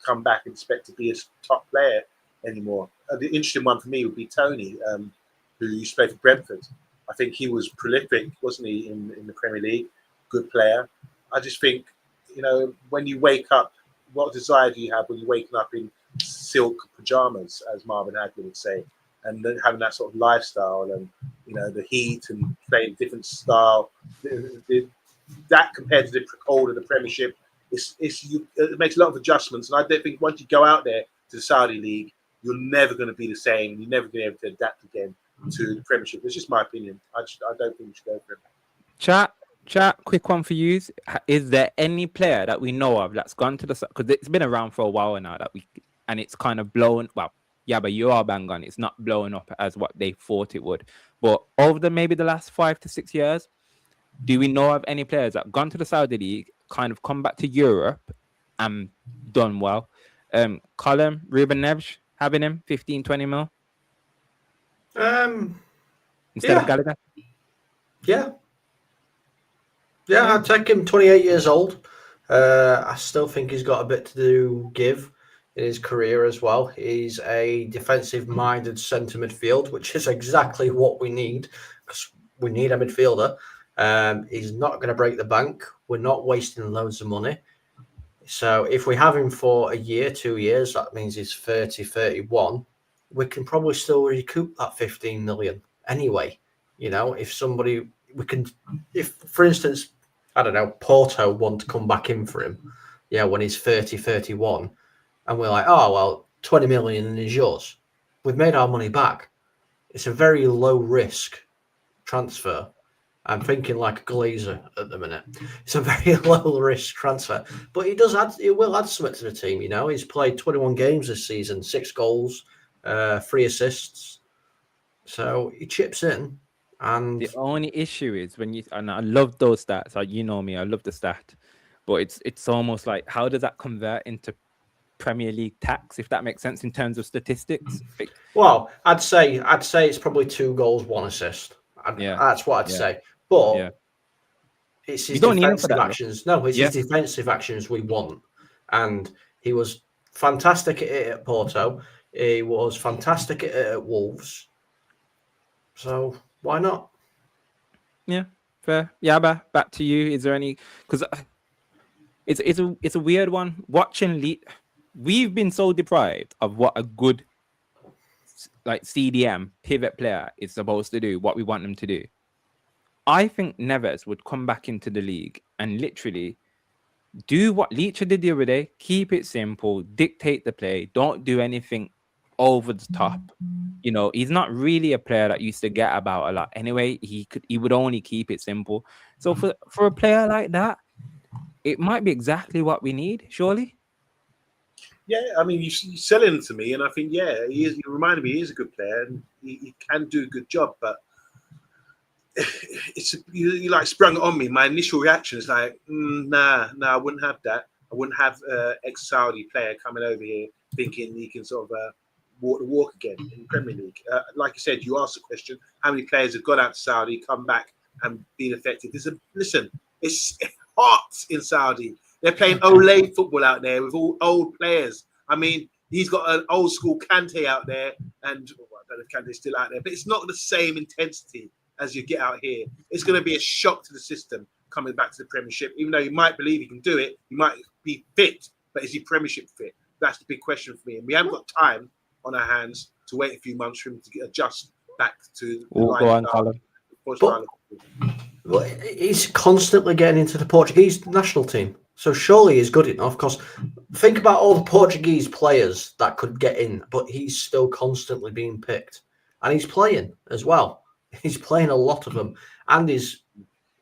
come back and expect to be a top player anymore. The interesting one for me would be Tony, who used to play for Brentford. I think he was prolific, wasn't he, in the Premier League? Good player. I just think, when you wake up, what desire do you have when you're waking up in silk pajamas, as Marvin Hagler would say, and then having that sort of lifestyle and, the heat and playing different style. That compared to the cold of the Premiership, it makes a lot of adjustments. And I don't think once you go out there to the Saudi League, you're never going to be the same. You're never going to be able to adapt again to the Premiership. It's just my opinion. I don't think we should go for it. Chat, quick one for you. Is there any player that we know of that's gone to the... Because it's been around for a while now and it's kind of blown... Well, yeah, but you are bang on. It's not blowing up as what they thought it would. But over maybe the last 5 to 6 years, do we know of any players that have gone to the Saudi League, kind of come back to Europe and done well? Colin, Ruben Neves, having him 15, 20 mil? Instead of Gallagher? Yeah, I'd take him. 28 years old. I still think he's got a bit to give in his career as well. He's a defensive-minded centre midfield, which is exactly what we need, because we need a midfielder. He's not going to break the bank. We're not wasting loads of money. So if we have him for a year, 2 years, that means he's 30, 31. We can probably still recoup that 15 million anyway. If for instance, I don't know, Porto want to come back in for him, when he's 30, 31, and we're like, 20 million is yours. We've made our money back. It's a very low risk transfer. I'm thinking like a Glazer at the minute. It's a very low risk transfer, but he will add something to the team. You know, he's played 21 games this season, 6 goals, 3 assists. So he chips in. And the only issue is and I love those stats. Like, you know me, I love the stat, but it's almost like, how does that convert into Premier League tax, if that makes sense in terms of statistics? Well, I'd say it's probably 2 goals, 1 assist. That's what I'd say. But it's his defensive actions. No, it's his defensive actions we want. And he was fantastic at it at Porto. He was fantastic at it at Wolves. So why not? Yeah, fair. Yeah, back to you. Is there any? Because it's a weird one. Watching we've been so deprived of what a good CDM pivot player is supposed to do, what we want them to do. I think Neves would come back into the league and literally do what Licha did the other day. Keep it simple, dictate the play, don't do anything over the top. You know, he's not really a player that used to get about a lot. Anyway, he would only keep it simple. So for a player like that, it might be exactly what we need, surely. Yeah, I mean, you sell him to me, and I think, he reminded me he is a good player, and he can do a good job, but you like sprung it on me. My initial reaction is like, nah, I wouldn't have that. I wouldn't have ex-Saudi player coming over here thinking he can sort of walk the walk again in the Premier League. Like you said, you asked the question, how many players have gone out to Saudi, come back and been effective? Listen, it's hot in Saudi. They're playing Olay football out there with all old players. I mean, he's got an old school Kante out there, and I don't know if Kante's still out there, but it's not the same intensity as you get out here. It's going to be a shock to the system coming back to the Premiership. Even though you might believe he can do it, he might be fit, but is he Premiership fit? That's the big question for me. And we haven't got time on our hands to wait a few months for him to adjust back to the line. Well, he's constantly getting into the Portuguese national team, so surely he's good enough. Because think about all the Portuguese players that could get in, but he's still constantly being picked, and he's playing as well. He's playing a lot of them, and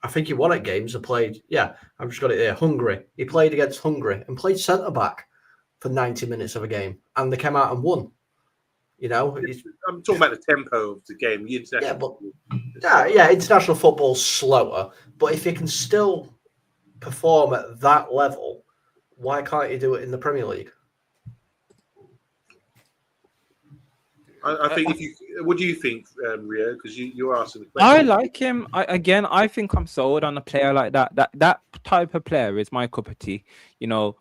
I think he won at games and played. Yeah, I've just got it here. Hungary. He played against Hungary and played centre back for 90 minutes of a game, and they came out and won. You know, I'm talking about the tempo of the game. International football's slower, but if he can still perform at that level, why can't he do it in the Premier League? I think what do you think, Rio? Because you're asking the question. I like him. I think I'm sold on a player like that. That type of player is my cup of tea. You know,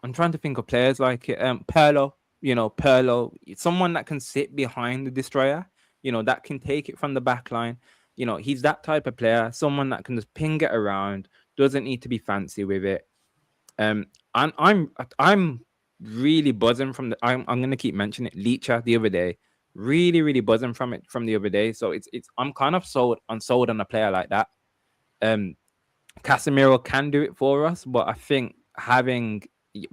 I'm trying to think of players like Pirlo. You know, Pirlo, someone that can sit behind the destroyer. You know, that can take it from the back line. You know, he's that type of player. Someone that can just ping it around. Doesn't need to be fancy with it. I'm really buzzing from I'm going to keep mentioning it. Licha the other day, really buzzing from the other day. So I'm kind of sold on a player like that. Casemiro can do it for us, but I think having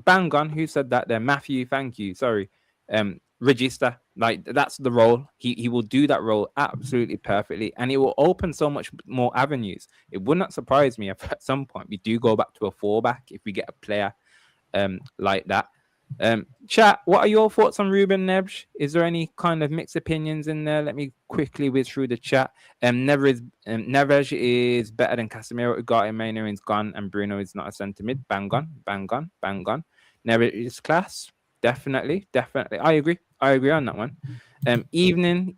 bang on, who said that there? Matthew, thank you. Sorry. Register, like that's the role. He will do that role absolutely perfectly, and it will open so much more avenues. It would not surprise me if at some point we do go back to a 4-back if we get a player like that. Chat, what are your thoughts on Ruben Neves? Is there any kind of mixed opinions in there? Let me quickly whiz through the chat. Neves is better than Casemiro. Kobbie Mainoo is gone, and Bruno is not a centre mid. Bang on. Neves is class. Definitely. I agree on that one. Evening,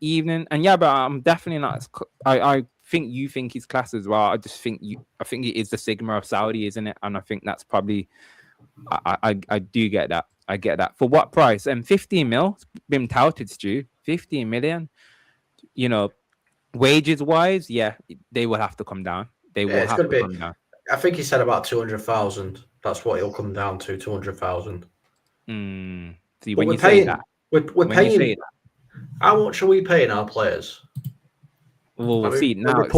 and yeah, but I'm definitely not. I think you think he's class as well. I think it is the Sigma of Saudi, isn't it? And I think that's probably. I do get that. I get that. For what price? 15 mil been touted, Stu. 15 million. You know, wages wise, yeah, they will have to come down. They will have to come down. I think he said about 200,000. That's what it'll come down to. 200,000. See, when you say that, we're paying. How much are we paying our players? Well, see now.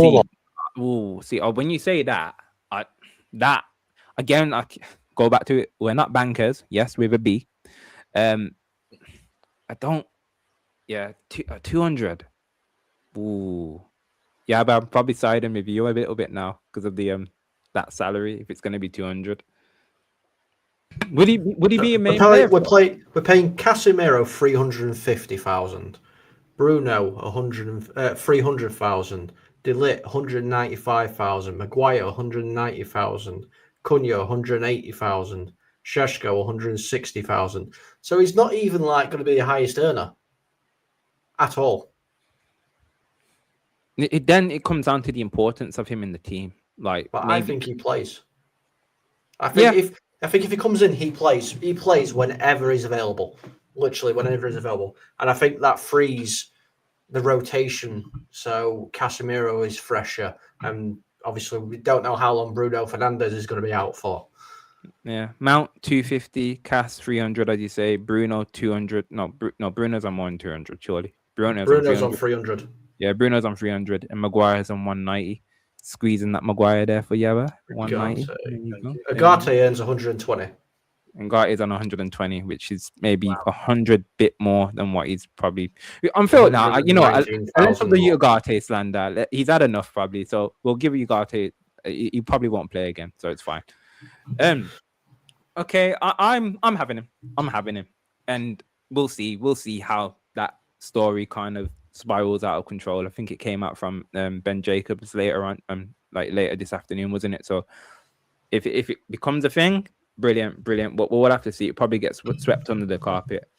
See. Oh, when you say that, that again, I go back to it. We're not bankers. Yes, with a B. I don't. Yeah, 200. Ooh, Yeah, but I'm probably siding with you a little bit now because of the that salary. If it's going to be 200, would he be a main player? We're paying Casemiro 350,000, Bruno 300,000, De Ligt 195,000, Maguire 190,000, Cunha 180,000, Sheshko 160,000. So he's not even like going to be the highest earner at all. Then it comes down to the importance of him in the team. Like, But maybe... I think he plays. I think if he comes in, he plays. He plays whenever he's available, literally whenever he's available. And I think that frees the rotation, so Casemiro is fresher, and obviously we don't know how long Bruno Fernandes is going to be out for. Yeah, Mount 250, Cass 300, as you say. Bruno 200. No, Bruno's on more than 200. Surely Bruno's on 300. Yeah, Bruno's on 300, and Maguire's on 190. Squeezing that Maguire there for Yaba. 190. Agate earns 120. And Garte's on 120, which is maybe 100 bit more than what he's probably. I'm feeling now. You know, less of the Ugarte slander. He's had enough probably, so we'll give Ugarte. He probably won't play again, so it's fine. Okay, I'm having him. I'm having him, and we'll see how that story kind of spirals out of control. I think it came out from Ben Jacobs later on, like later this afternoon, wasn't it? So if it becomes a thing, brilliant. But we'll have to see. It probably gets swept under the carpet.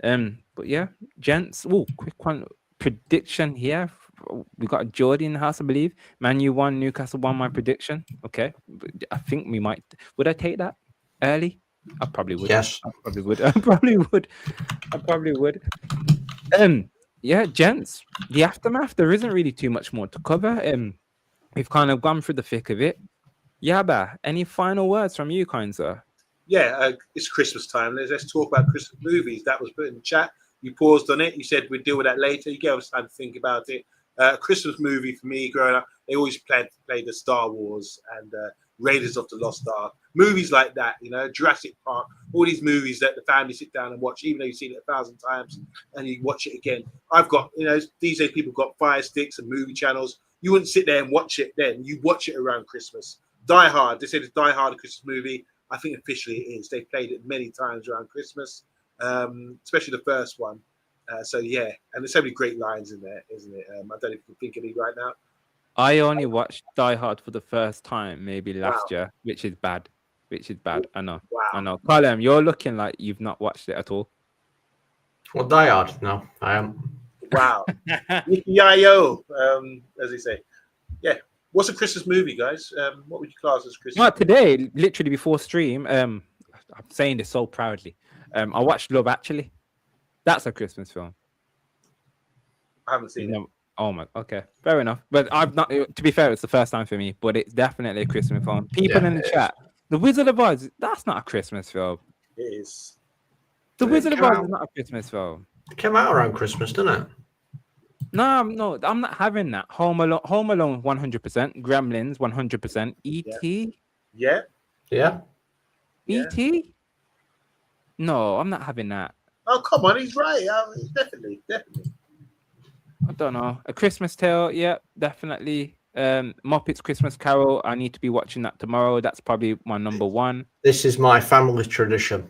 But yeah, gents. Oh, quick one prediction here. We got Jordy in the house, I believe. Man U 1, Newcastle 1. My prediction. Okay, I think we might. Would I take that early? I probably would. Yes, I probably would. I probably would. Yeah, gents, the aftermath, there isn't really too much more to cover. We've kind of gone through the thick of it. Yaba, any final words from you, kind sir? Yeah, it's Christmas time. Let's talk about Christmas movies. That was put in the chat. You paused on it. You said we'd deal with that later. You gave us time to think about it. Christmas movie for me growing up, they always played the Star Wars and Raiders of the Lost Ark. Movies like that, you know, Jurassic Park, all these movies that the family sit down and watch, even though you've seen it 1,000 times and you watch it again. I've got, you know, these days people got Fire Sticks and movie channels. You wouldn't sit there and watch it then. You watch it around Christmas. Die Hard, they said it's Die Hard, a Christmas movie. I think officially it is. They played it many times around Christmas, especially the first one. So yeah, and there's so many great lines in there, isn't it? I don't know if you can think of any right now. I only watched Die Hard for the first time maybe last year, which is bad. I know. Wow. I know. Colin, you're looking like you've not watched it at all. Well, Die Hard? No, I am. Wow. Yippee-yi-yo, as they say. Yeah. What's a Christmas movie, guys? What would you class as Christmas? Well, today, literally before stream, I'm saying this so proudly. I watched Love Actually. That's a Christmas film. I haven't seen it. Oh my, okay, fair enough. But I've not. To be fair, it's the first time for me, but it's definitely a Christmas film. People in the chat, The Wizard of Oz. That's not a Christmas film. It is. The Wizard of Oz is not a Christmas film. It came out around Christmas, didn't it? No, I'm not having that. Home Alone, 100%. Gremlins, 100%. E.T. Yeah. E.T. No, I'm not having that. Oh, come on, he's right. Definitely. I don't know. A Christmas Tale, yeah, definitely. Muppets Christmas Carol. I need to be watching that tomorrow. That's probably my number one. This is my family tradition.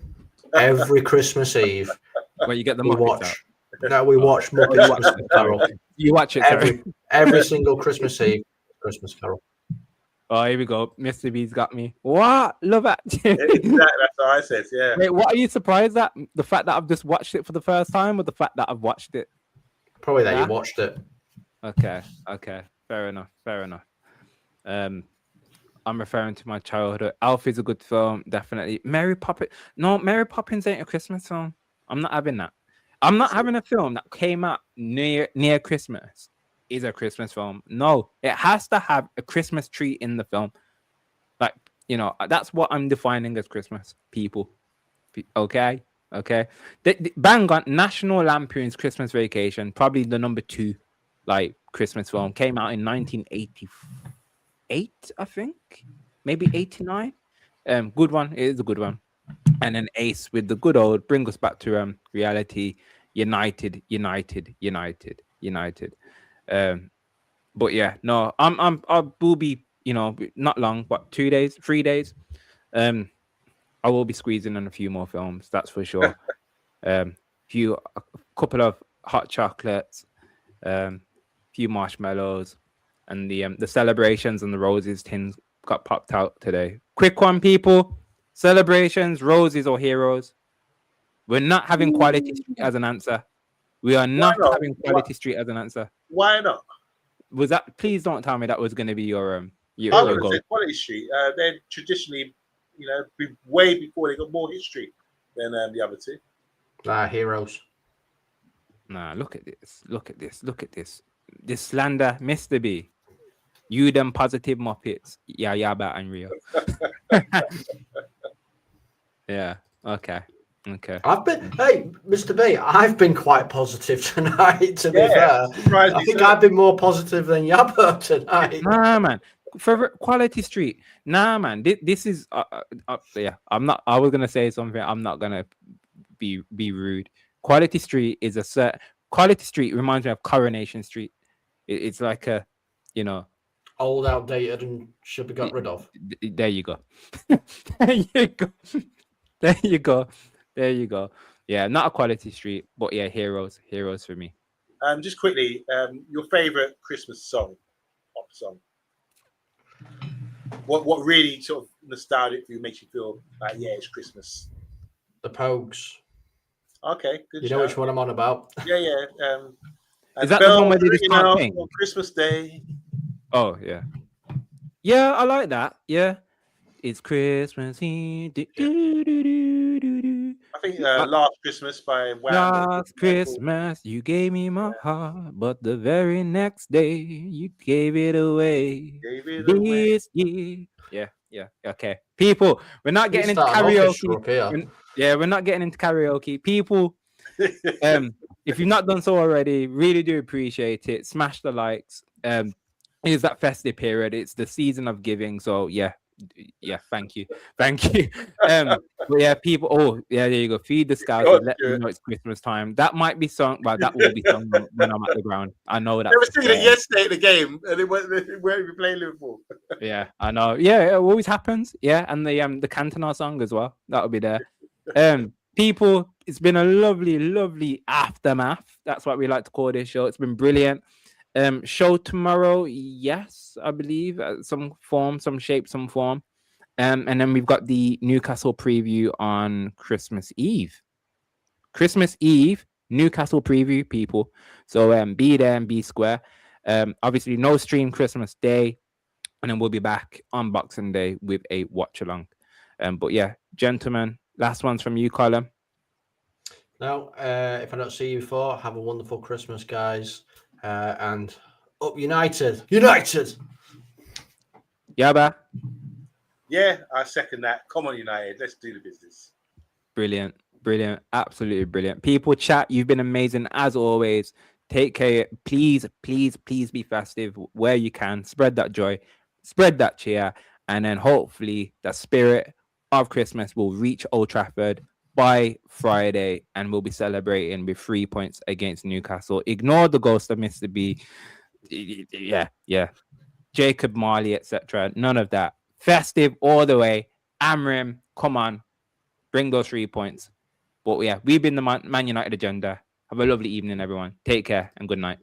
Every Christmas Eve, where you get the Muppets out. No, we watch Muppets Christmas Carol. You watch it every single Christmas Eve. Christmas Carol. Oh, here we go. Mr. B's got me. What? Love Actually. Exactly. That's what I said. Yeah. Wait, what are you surprised at? The fact that I've just watched it for the first time, or the fact that I've watched it? Probably that you watched it. Okay. Fair enough. I'm referring to my childhood. Alfie's a good film, definitely. Mary Poppins. No, Mary Poppins ain't a Christmas film. I'm not having that. I'm not having a film that came out near Christmas is a Christmas film. No, it has to have a Christmas tree in the film. Like, you know, that's what I'm defining as Christmas, people. Okay. Bang on, National Lampoon's Christmas Vacation, probably the number 2, like, Christmas film, came out in 1988, I think, maybe 89. Good one. It is a good one. And then Ace with the good old bring us back to reality. United. But yeah, no, I will be, not long, but 2 days, 3 days. I will be squeezing in a few more films, that's for sure. A couple of hot chocolates, few marshmallows, and the celebrations and the roses tins got popped out today. Quick one, people. Celebrations, roses, or heroes. We're not having Quality Street as an answer. We are not not? having Quality Street as an answer. Why not? Was that? Please don't tell me that was going to be your I'm your going to goal. say Quality Street. They're traditionally, way before they got more history than the other two. Heroes. Nah, look at this. Look at this. Look at this. This slander, Mr. B. You them positive muppets. Yeah, Yaba and Rio. Yeah. Okay. Hey, Mr. B, I've been quite positive tonight, to be fair. Surprisingly I think so. I've been more positive than Yabba tonight. Nah, man. For Quality Street. Nah, man. This is yeah. I'm not. I was gonna say something. I'm not gonna be rude. Quality Street is Quality Street reminds me of Coronation Street. It's like a, Old, outdated, and should be got rid of. There you go. There you go. There you go. There you go. Yeah, not a Quality Street, but yeah, heroes for me. Just quickly, your favorite Christmas song, pop song. What really sort of nostalgic for you, makes you feel like, yeah, it's Christmas? The Pogues. Okay, good. You know which one I'm on about? Yeah. Is that the one where they just can't out sing? on Christmas Day? Oh yeah. Yeah, I like that. Yeah. It's Christmas Eve. I think Last Christmas by Wham. Last Christmas, you gave me my heart, but the very next day you gave it away. This year. Yeah. Okay. People, we're not getting into karaoke. We're not getting into karaoke. People, if you've not done so already, really do appreciate it. Smash the likes. It's that festive period. It's the season of giving. So yeah, thank you. But yeah, people. Oh yeah, there you go. Feed the scouts. Let them know it's Christmas time. That might be sung, but that will be sung when I'm at the ground. I know that. They were singing it yesterday at the game, and they weren't even playing Liverpool. Yeah, I know. Yeah, it always happens. Yeah, and the Cantona song as well. That'll be there. People, it's been a lovely aftermath. That's what we like to call this show. It's been brilliant. Show tomorrow, yes, I believe, some form, some shape, some form. And then we've got the Newcastle preview on Christmas Eve. Newcastle preview, people. So be there and be square. Obviously, no stream Christmas Day. And then we'll be back on Boxing Day with a watch along. But yeah, gentlemen, last one's from you, Colin. Now, if I don't see you before, have a wonderful Christmas, guys. And up United. Yaba. Yeah, I second that. Come on, United. Let's do the business. Brilliant. Absolutely brilliant. People, chat, you've been amazing as always. Take care. Please be festive where you can. Spread that joy. Spread that cheer. And then hopefully the spirit of Christmas will reach Old Trafford by Friday, and we'll be celebrating with 3 points against Newcastle. Ignore the ghost of Mr. B. Yeah. Jacob Marley, etc. None of that. Festive all the way. Amorim, come on. Bring those 3 points. But yeah, we've been the Man United agenda. Have a lovely evening, everyone. Take care and good night.